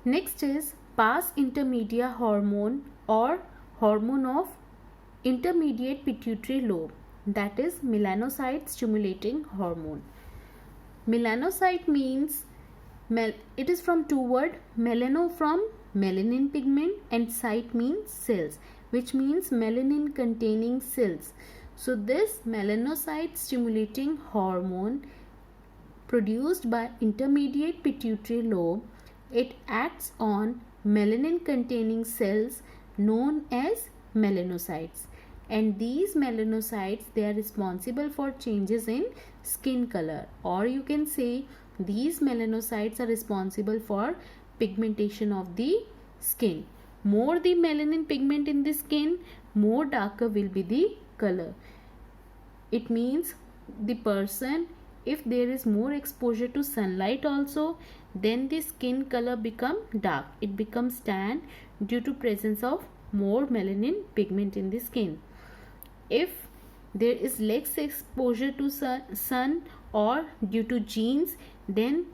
Next is pars intermedia hormone or hormone of intermediate pituitary lobe, that is melanocyte stimulating hormone. Melanocyte means it is from two words, melano from melanin pigment and cyte means cells, which means melanin containing cells. So this melanocyte stimulating hormone produced by intermediate pituitary lobe, it acts on melanin containing cells known as melanocytes, and these melanocytes, they are responsible for changes in skin color, or you can say these melanocytes are responsible for pigmentation of the skin. More the melanin pigment in the skin, more darker will be the color. It means the person, if there is more exposure to sunlight also, then the skin color become dark, it becomes tan due to presence of more melanin pigment in the skin. If there is less exposure to sun or due to genes, then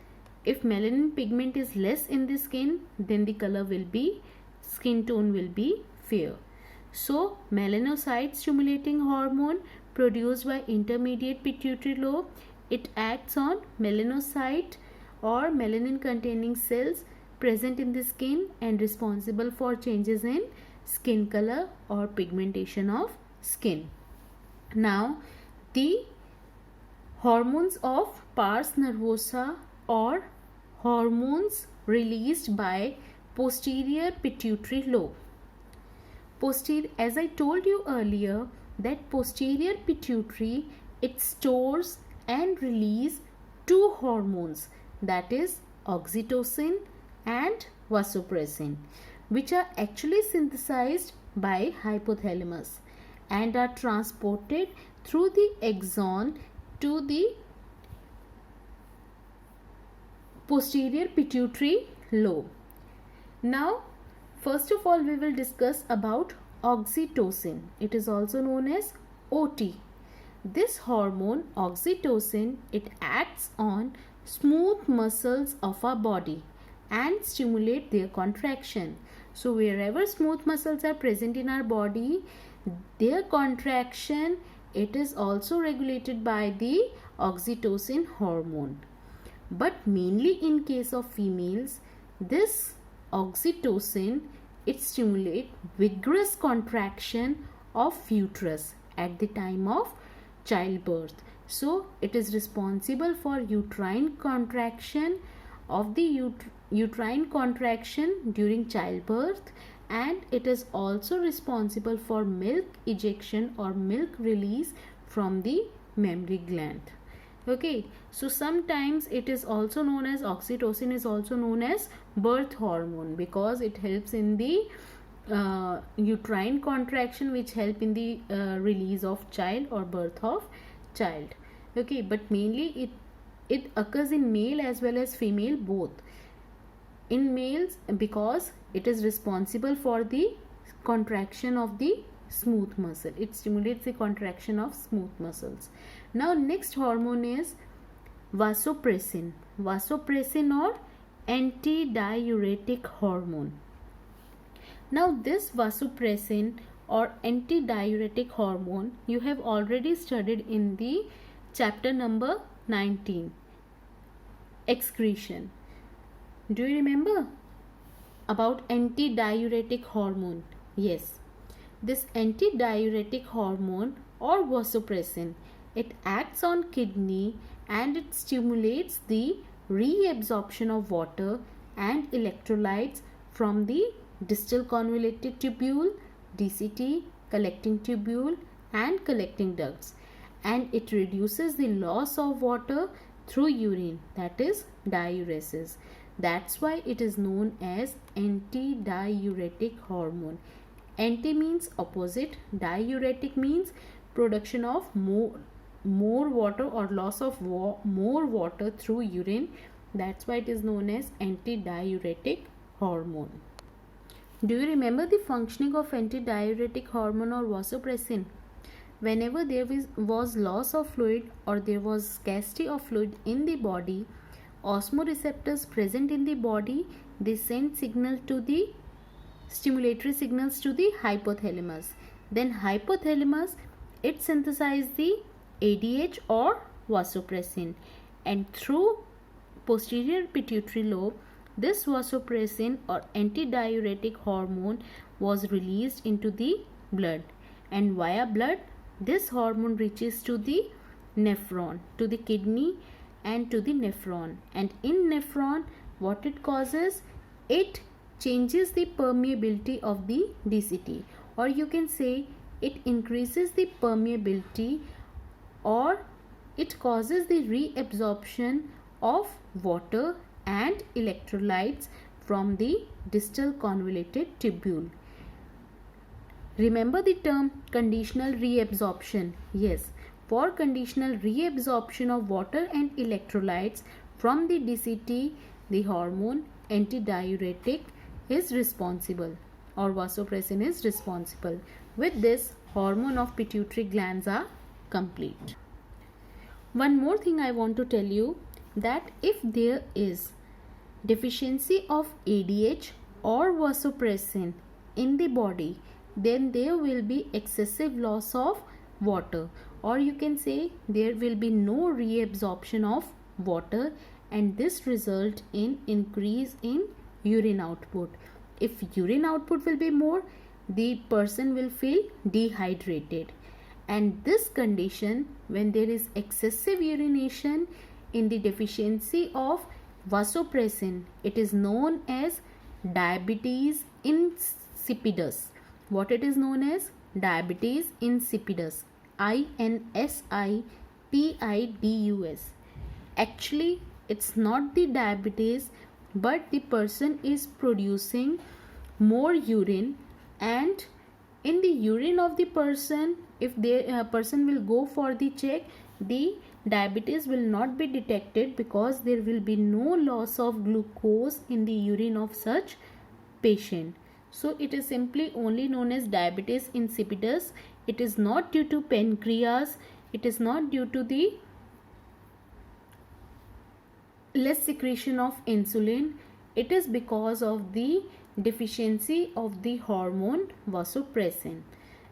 if melanin pigment is less in the skin, then the color will be, skin tone will be fair. So melanocyte stimulating hormone produced by intermediate pituitary lobe, it acts on melanocyte or melanin containing cells present in the skin and responsible for changes in skin color or pigmentation of skin. Now the hormones of pars nervosa or hormones released by posterior pituitary lobe. As I told you earlier, that posterior pituitary, it stores and release two hormones, that is oxytocin and vasopressin, which are actually synthesized by hypothalamus and are transported through the axon to the posterior pituitary lobe. Now first of all, we will discuss about oxytocin. It is also known as OT. This hormone oxytocin, it acts on smooth muscles of our body and stimulate their contraction. So wherever smooth muscles are present in our body, their contraction, it is also regulated by the oxytocin hormone. But mainly in case of females, this oxytocin, it stimulates vigorous contraction of uterus at the time of childbirth. So it is responsible for uterine contraction of the uterine contraction during childbirth, and it is also responsible for milk ejection or milk release from the mammary gland. Okay, so sometimes it is also known as, oxytocin is also known as birth hormone, because it helps in the uterine contraction, which help in the release of child or birth of child. Okay, but mainly it occurs in male as well as female both. In males, because it is responsible for the contraction of the smooth muscle, it stimulates the contraction of smooth muscles. Now next hormone is vasopressin or antidiuretic hormone. Now this vasopressin or antidiuretic hormone, you have already studied in the chapter number 19, excretion. Do you remember about antidiuretic hormone? Yes, this antidiuretic hormone or vasopressin, it acts on kidney and it stimulates the reabsorption of water and electrolytes from the distal convoluted tubule, DCT, collecting tubule and collecting ducts, and it reduces the loss of water through urine, that is diuresis. That's why it is known as antidiuretic hormone. Anti means opposite, diuretic means production of more water or loss of more water through urine. That's why it is known as antidiuretic hormone. Do you remember the functioning of antidiuretic hormone or vasopressin? Whenever there was loss of fluid or there was scarcity of fluid in the body, osmoreceptors present in the body, they send signal to the stimulatory signals to the hypothalamus. Then hypothalamus, it synthesizes the ADH or vasopressin, and through posterior pituitary lobe, this vasopressin or antidiuretic hormone was released into the blood, and via blood this hormone reaches to the nephron, to the kidney and to the nephron. And in nephron, what it causes, it changes the permeability of the DCT, or you can say it increases the permeability, or it causes the reabsorption of water and electrolytes from the distal convoluted tubule. Remember the term conditional reabsorption. Yes, for conditional reabsorption of water and electrolytes from the DCT, the hormone antidiuretic is responsible, or vasopressin is responsible. With this, hormone of pituitary glands are complete. One more thing I want to tell you, that if there is deficiency of ADH or vasopressin in the body, then there will be excessive loss of water, or you can say there will be no reabsorption of water, and this result in increase in urine output. If urine output will be more, the person will feel dehydrated, and this condition, when there is excessive urination in the deficiency of vasopressin, it is known as diabetes insipidus. What it is known as? Diabetes insipidus. INSIPIDUS. Actually, it's not the diabetes, but the person is producing more urine, and in the urine of the person, if the person will go for the check, the diabetes will not be detected, because there will be no loss of glucose in the urine of such patient. So it is simply only known as diabetes insipidus. It is not due to pancreas, it is not due to the less secretion of insulin, it is because of the deficiency of the hormone vasopressin.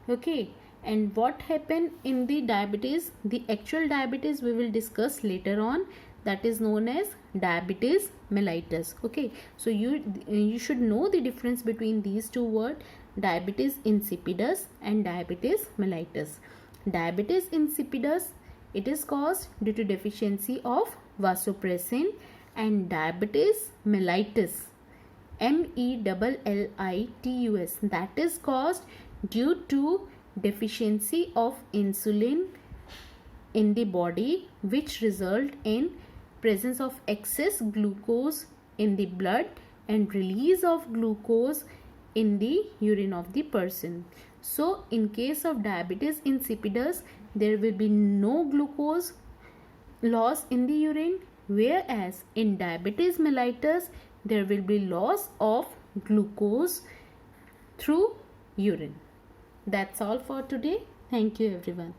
Okay, and what happened in the diabetes, the actual diabetes we will discuss later on, that is known as diabetes mellitus. Okay, so you should know the difference between these two words, diabetes insipidus and diabetes mellitus. Diabetes insipidus, it is caused due to deficiency of vasopressin, and diabetes mellitus, MELLITUS, that is caused due to deficiency of insulin in the body, which result in presence of excess glucose in the blood and release of glucose in the urine of the person. So in case of diabetes insipidus, there will be no glucose loss in the urine, whereas in diabetes mellitus there will be loss of glucose through urine. That's all for today. Thank you everyone.